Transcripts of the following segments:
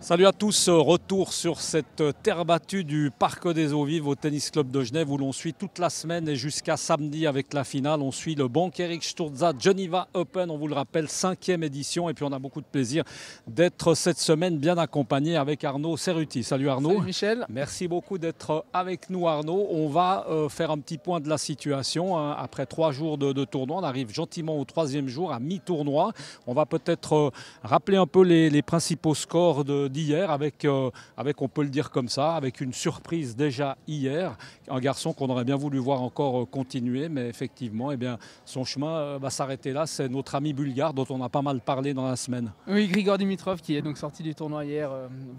Salut à tous, retour sur cette terre battue du Parc des Eaux Vives au Tennis Club de Genève où l'on suit toute la semaine et jusqu'à samedi avec la finale. On suit le Bank Eric Sturza Geneva Open, on vous le rappelle, 5e édition. Et puis on a beaucoup de plaisir d'être cette semaine bien accompagné avec Arnaud Cerruti. Salut Arnaud. Salut Michel. Merci beaucoup d'être avec nous Arnaud. On va faire un petit point de la situation. Après 3 jours de tournoi, on arrive gentiment au 3e jour à mi-tournoi. On va peut-être rappeler un peu les principaux scores d'hier avec, on peut le dire comme ça, avec une surprise déjà hier. Un garçon qu'on aurait bien voulu voir encore continuer, mais effectivement, eh bien, son chemin va s'arrêter là. C'est notre ami bulgare dont on a pas mal parlé dans la semaine. Oui, Grigor Dimitrov qui est donc sorti du tournoi hier,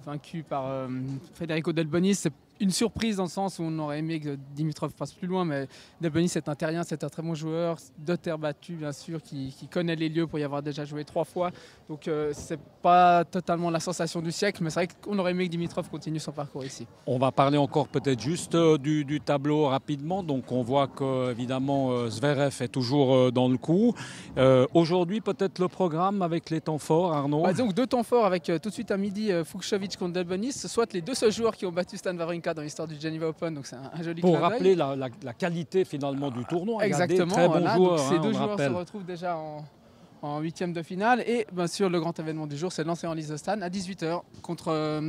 vaincu par Federico Delbonis. C'est une surprise dans le sens où on aurait aimé que Dimitrov passe plus loin, mais Delbonis c'est un terrien, c'est un très bon joueur, de terre battue bien sûr, qui connaît les lieux pour y avoir déjà joué 3 fois. Donc c'est pas totalement la sensation du siècle, mais c'est vrai qu'on aurait aimé que Dimitrov continue son parcours ici. On va parler encore peut-être juste du tableau rapidement. Donc on voit que évidemment Zverev est toujours dans le coup. Aujourd'hui peut-être le programme avec les temps forts, Arnaud. Donc 2 temps forts avec tout de suite à midi Fucsovics contre Delbonis, soit les 2 seuls joueurs qui ont battu Stan Wawrinka dans l'histoire du Geneva Open, donc c'est un joli pour clin d'œil. rappeler la qualité finalement du tournoi. Exactement, très bons voilà, joueurs, donc ces 2 on joueurs rappelle. se retrouvent déjà en 8e de finale. Et bien sûr, le grand événement du jour, c'est le lancer en lice de Stan à 18h contre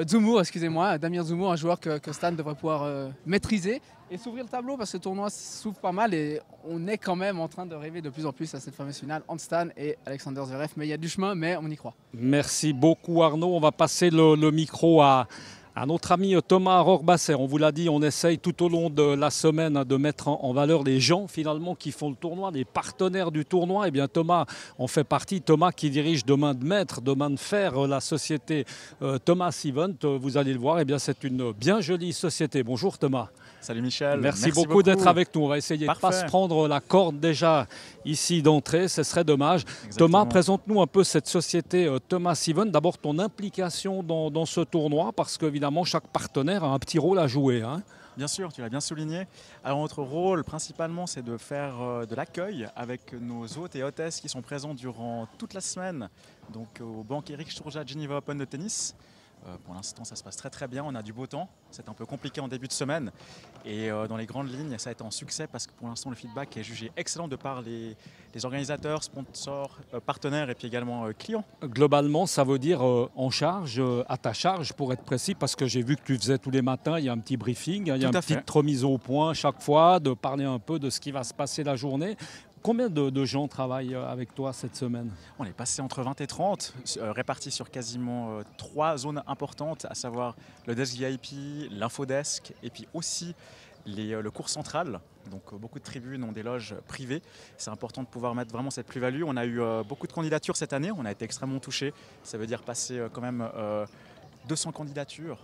Dzumhur, excusez-moi, Damir Dzumhur, un joueur que Stan devrait pouvoir maîtriser et s'ouvrir le tableau parce que le tournoi s'ouvre pas mal et on est quand même en train de rêver de plus en plus à cette fameuse finale entre Stan et Alexander Zverev. Mais il y a du chemin, mais on y croit. Merci beaucoup Arnaud. On va passer le micro à notre ami Thomas Rohrbasser. On vous l'a dit, on essaye tout au long de la semaine de mettre en valeur les gens finalement qui font le tournoi, les partenaires du tournoi. Et bien Thomas en fait partie. Thomas qui dirige de main de maître, de main de fer la société Thomas Event. Vous allez le voir, et bien c'est une bien jolie société. Bonjour Thomas. Salut Michel. Merci beaucoup d'être avec nous. On va essayer de ne pas se prendre la corde déjà ici d'entrée, ce serait dommage. Exactement. Thomas, présente-nous un peu cette société Thomas Event. D'abord ton implication dans ce tournoi, parce qu'évidemment chaque partenaire a un petit rôle à jouer. Hein. Bien sûr, tu l'as bien souligné. Alors notre rôle principalement c'est de faire de l'accueil avec nos hôtes et hôtesses qui sont présents durant toute la semaine donc au Bank Eric Sturza Geneva Open de tennis. Pour l'instant, ça se passe très très bien. On a du beau temps. C'est un peu compliqué en début de semaine. Et dans les grandes lignes, ça a été un succès parce que pour l'instant, le feedback est jugé excellent de par les organisateurs, sponsors, partenaires et puis également clients. Globalement, ça veut dire en charge, à ta charge pour être précis, parce que j'ai vu que tu faisais tous les matins, il y a un petit briefing, il y a une petite remise au point chaque fois, de parler un peu de ce qui va se passer la journée. Combien de gens travaillent avec toi cette semaine? On est passé entre 20 et 30, répartis sur quasiment 3 zones importantes, à savoir le desk VIP, l'infodesk et puis aussi le cours central. Donc beaucoup de tribunes ont des loges privées. C'est important de pouvoir mettre vraiment cette plus-value. On a eu beaucoup de candidatures cette année, on a été extrêmement touchés. Ça veut dire passer quand même 200 candidatures.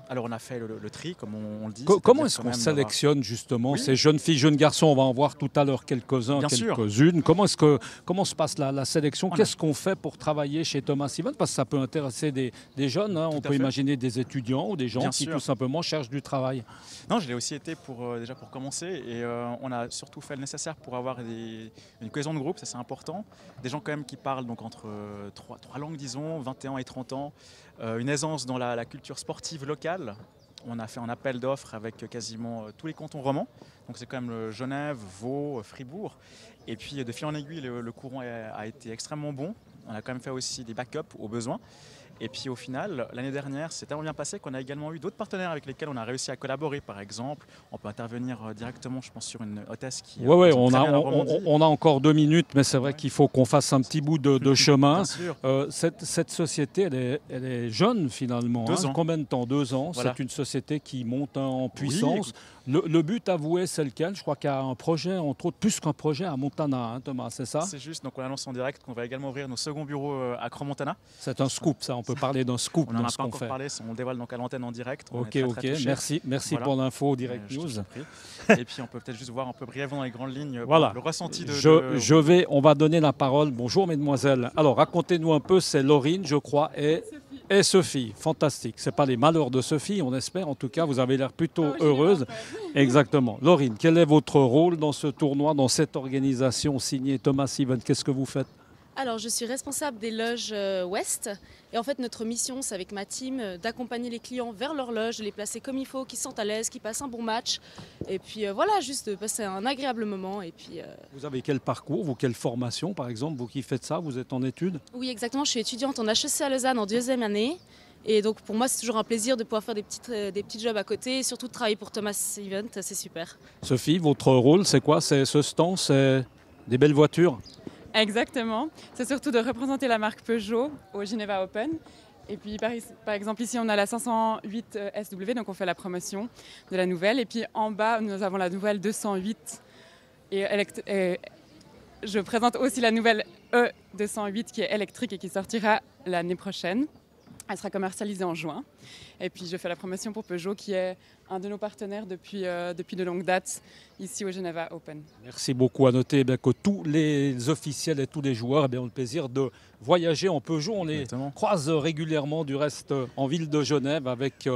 Alors on a fait le tri, comme on le dit. Comment est-ce qu'on sélectionne justement ces jeunes filles, jeunes garçons? On va en voir tout à l'heure quelques-uns, quelques-unes. Comment se passe la sélection? Qu'est-ce qu'on fait pour travailler chez Thomas Event? Parce que ça peut intéresser des jeunes, hein. On peut imaginer des étudiants ou des gens qui tout simplement cherchent du travail. Non, je l'ai aussi été déjà pour commencer et on a surtout fait le nécessaire pour avoir une cohésion de groupe, ça c'est important. Des gens quand même qui parlent donc entre 3 langues disons, 21 et 30 ans, une aisance dans la culture sportive locale. On a fait un appel d'offres avec quasiment tous les cantons romans. Donc c'est quand même Genève, Vaud, Fribourg. Et puis de fil en aiguille, le courant a été extrêmement bon. On a quand même fait aussi des backups aux besoins. Et puis au final, l'année dernière, c'est tellement bien passé qu'on a également eu d'autres partenaires avec lesquels on a réussi à collaborer. Par exemple, on peut intervenir directement, je pense, sur une hôtesse qui... Oui, on a encore 2 minutes, mais c'est vrai qu'il faut qu'on fasse un petit bout de chemin. Cette société, elle est jeune finalement. 2 ans. Combien de temps? 2 ans. Voilà. C'est une société qui monte en puissance. Oui, le but avoué, c'est lequel? Je crois qu'il y a un projet, entre autres, plus qu'un projet à Montana, hein, Thomas, c'est ça? C'est juste, donc on annonce en direct qu'on va également ouvrir nos seconds bureaux à Crans-Montana. C'est un scoop, ça, on peut parler d'un scoop. On n'en a pas encore parlé, on le dévoile donc à l'antenne en direct. Ok, merci voilà. Pour l'info Direct News. Et puis on peut peut-être juste voir un peu brièvement dans les grandes lignes le ressenti on va donner la parole. Bonjour mesdemoiselles. Alors racontez-nous un peu, c'est Laurine, je crois, et Sophie. Fantastique. Ce n'est pas les malheurs de Sophie, on espère. En tout cas, vous avez l'air plutôt heureuse. Exactement. Laurine, quel est votre rôle dans ce tournoi, dans cette organisation signée Thomas Event? Qu'est-ce que vous faites? Alors, je suis responsable des loges Ouest. Et en fait, notre mission, c'est avec ma team d'accompagner les clients vers leur loge, de les placer comme il faut, qu'ils se sentent à l'aise, qu'ils passent un bon match. Et puis voilà, juste de passer un agréable moment. Et puis, Vous avez quel parcours, vous, quelle formation par exemple, vous qui faites ça, vous êtes en études? Oui, exactement. Je suis étudiante en HEC à Lausanne en 2e année. Et donc, pour moi, c'est toujours un plaisir de pouvoir faire des petits jobs à côté et surtout de travailler pour Thomas Event. C'est super. Sophie, votre rôle, c'est quoi? C'est ce stand, c'est des belles voitures? Exactement. C'est surtout de représenter la marque Peugeot au Geneva Open. Et puis, par exemple, ici, on a la 508 SW, donc on fait la promotion de la nouvelle. Et puis, en bas, nous avons la nouvelle 208. Et je présente aussi la nouvelle E208 qui est électrique et qui sortira l'année prochaine. Elle sera commercialisée en juin. Et puis, je fais la promotion pour Peugeot, qui est un de nos partenaires depuis de longue date, ici au Geneva Open. Merci beaucoup. À noter que tous les officiels et tous les joueurs ont le plaisir de voyager en Peugeot. On les croise régulièrement du reste en ville de Genève avec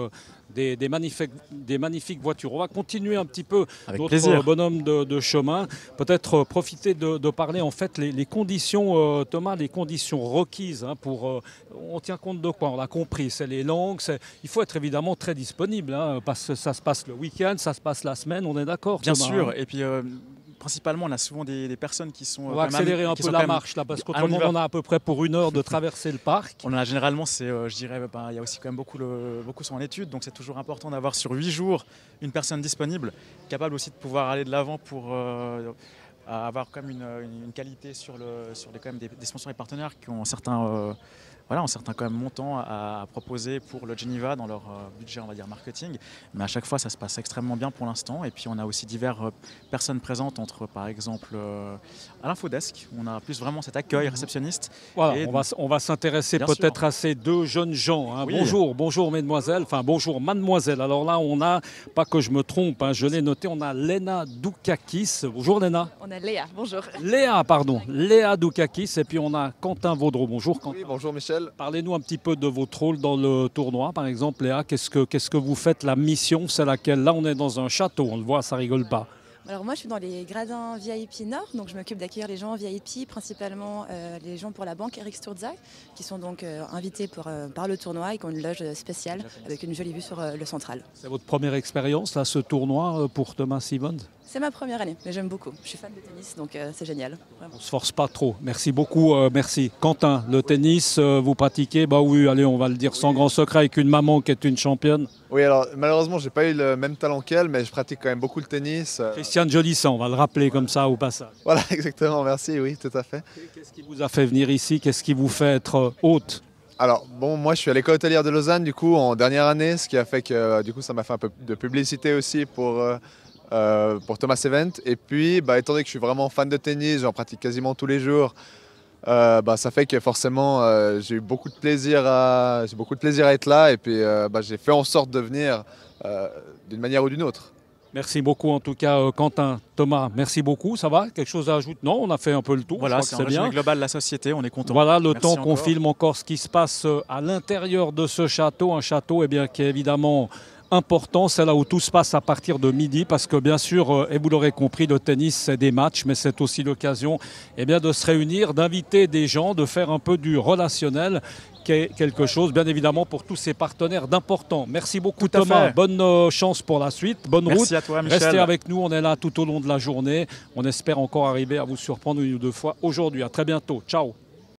des magnifiques voitures. On va continuer un petit peu avec notre plaisir. bonhomme de chemin. Peut-être profiter de parler en fait les conditions, Thomas, les conditions requises pour. On tient compte de quoi? On l'a compris, c'est les langues. Il faut être évidemment très disponible parce que ça se passe le week-end, ça se passe la semaine. On est d'accord, Bien Thomas, sûr. hein? Et puis principalement, on a souvent des personnes qui sont. On va accélérer un peu la marche là, parce qu'autrement on a à peu près pour 1 heure de traverser le parc. On a généralement, je dirais, il y a aussi quand même beaucoup sont en études, donc c'est toujours important d'avoir sur 8 jours une personne disponible, capable aussi de pouvoir aller de l'avant pour avoir quand même une qualité sur quand même des sponsors et partenaires qui ont certains quand même montants à proposer pour le Geneva dans leur budget, on va dire, marketing. Mais à chaque fois, ça se passe extrêmement bien pour l'instant. Et puis, on a aussi diverses personnes présentes entre, par exemple, à l'infodesk. On a plus vraiment cet accueil réceptionniste. Voilà, on va s'intéresser peut-être à ces deux jeunes gens. Hein. Oui. Bonjour mesdemoiselles, enfin bonjour mademoiselle. Alors là, on a, pas que je me trompe, je l'ai noté, on a Léna Doukakis. Bonjour Léna. On a Léa, bonjour. Léa Doukakis. Et puis on a Quentin Vaudreau. Bonjour Quentin. Oui, bonjour Michel. Parlez-nous un petit peu de votre rôle dans le tournoi, par exemple, Léa. Qu'est-ce que vous faites? La mission, c'est laquelle? Là, on est dans un château, on le voit, ça rigole pas. Alors moi, je suis dans les gradins VIP Nord, donc je m'occupe d'accueillir les gens VIP, principalement les gens pour la banque Eric Sturza, qui sont donc invités par le tournoi et qui ont une loge spéciale avec une jolie vue sur le central. C'est votre première expérience, là, ce tournoi pour Thomas Event? C'est ma première année, mais j'aime beaucoup. Je suis fan de tennis, donc c'est génial. Vraiment. On ne se force pas trop. Merci beaucoup, merci. Quentin, le tennis, vous pratiquez? Bah oui, allez, on va le dire sans grand secret, avec une maman qui est une championne. Oui, alors malheureusement, j'ai pas eu le même talent qu'elle, mais je pratique quand même beaucoup le tennis. Christiane Jolisson, on va le rappeler comme ça au passage. Voilà, exactement, merci, oui, tout à fait. Qu'est-ce qui vous a fait venir ici? Qu'est-ce qui vous fait être hôte? Alors, bon, moi je suis à l'école hôtelière de Lausanne, du coup, en dernière année, ce qui a fait que du coup, ça m'a fait un peu de publicité aussi pour Thomas Event. Et puis, étant donné que je suis vraiment fan de tennis, j'en pratique quasiment tous les jours, ça fait que forcément j'ai eu beaucoup de plaisir à être là. Et puis, j'ai fait en sorte de venir d'une manière ou d'une autre. Merci beaucoup en tout cas Quentin, Thomas, merci beaucoup. Ça va? Quelque chose à ajouter? Non, on a fait un peu le tour. Voilà, c'est un résumé global de la société, on est content. Voilà, le Merci temps qu'on encore. filme encore ce qui se passe à l'intérieur de ce château. Un château qui est évidemment important, c'est là où tout se passe à partir de midi, parce que bien sûr, et vous l'aurez compris, le tennis c'est des matchs, mais c'est aussi l'occasion de se réunir, d'inviter des gens, de faire un peu du relationnel, qui est quelque chose bien évidemment pour tous ces partenaires d'important. Merci beaucoup Tout à Thomas, fait. bonne chance pour la suite, bonne route. Merci à toi Michel. Restez avec nous, on est là tout au long de la journée, on espère encore arriver à vous surprendre une ou deux fois aujourd'hui. À très bientôt, ciao.